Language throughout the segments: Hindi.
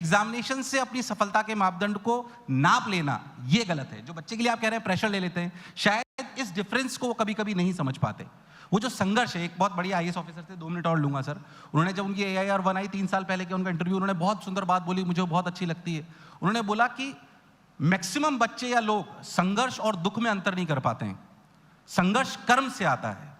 एग्जामिनेशन से अपनी सफलता के मापदंड को नाप लेना ये गलत है। जो बच्चे के लिए आप कह रहे हैं प्रेशर ले लेते हैं, शायद इस डिफरेंस को वो कभी कभी नहीं समझ पाते। वो जो संघर्ष है, एक बहुत बढ़िया आईएएस ऑफिसर थे, 2 मिनट और लूंगा सर। उन्होंने जब उनकी AIR 1 आई 3 साल पहले के उनका इंटरव्यू, उन्होंने बहुत सुंदर बात बोली, मुझे बहुत अच्छी लगती है। उन्होंने बोला कि मैक्सिमम बच्चे या लोग संघर्ष और दुख में अंतर नहीं कर पाते हैं। संघर्ष कर्म से आता है।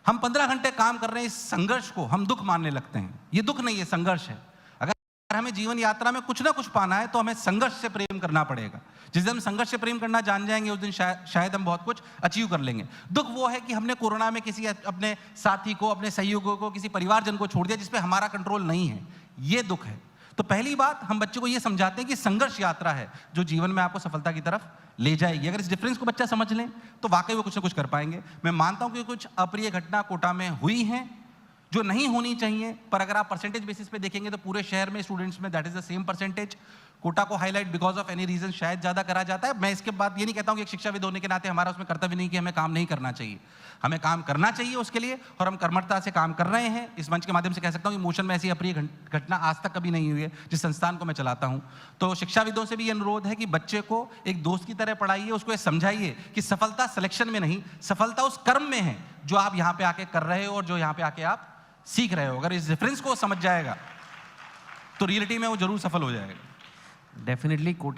हम 15 घंटे काम कर रहे हैं, इस संघर्ष को हम दुख मानने लगते हैं। ये दुख नहीं है, संघर्ष है। अगर हमें जीवन यात्रा में कुछ ना कुछ पाना है तो हमें संघर्ष से प्रेम करना पड़ेगा। जिस दिन हम संघर्ष से प्रेम करना जान जाएंगे, उस दिन शायद हम बहुत कुछ अचीव कर लेंगे। दुख वो है कि हमने कोरोना में किसी अपने साथी को, अपने सहयोगियों को, किसी परिवारजन को छोड़ दिया जिस पे हमारा कंट्रोल नहीं है। ये दुख है। तो पहली बात, हम बच्चे को ये समझाते हैं कि संघर्ष यात्रा है जो जीवन में आपको सफलता की तरफ ले जाएगी। अगर इस डिफरेंस को बच्चा समझ लें तो वाकई वो कुछ ना कुछ कर पाएंगे। मैं मानता हूं कि कुछ अप्रिय घटना कोटा में हुई हैं जो नहीं होनी चाहिए, पर अगर आप परसेंटेज बेसिस पे देखेंगे तो पूरे शहर में स्टूडेंट्स में that is the same percentage. Kota को highlight because of any reason शायद ज्यादा करा जाता है। मैं इसके बाद ये नहीं कहता हूं कि एक शिक्षाविद होने के नाते हमारा उसमें कर्तव्य नहीं कि हमें काम नहीं करना चाहिए। हमें काम करना चाहिए उसके लिए, और हम कर्मठता से काम कर रहे हैं। इस मंच के माध्यम से कह सकता हूं कि मोशन में ऐसी अप्रिय घटना आज तक कभी नहीं हुई है जिस संस्थान को मैं चलाता हूं। तो शिक्षाविदों से भी ये अनुरोध है कि बच्चे को एक दोस्त की तरह पढ़ाइए, उसको ये समझाइए कि सफलता सिलेक्शन में नहीं, सफलता उस कर्म में है जो आप यहाँ पे आके कर रहे हो और जो यहाँ पे आके आप सीख रहे हो। अगर इस डिफरेंस को समझ जाएगा तो रियलिटी में वो जरूर सफल हो जाएगा। डेफिनेटली कोटा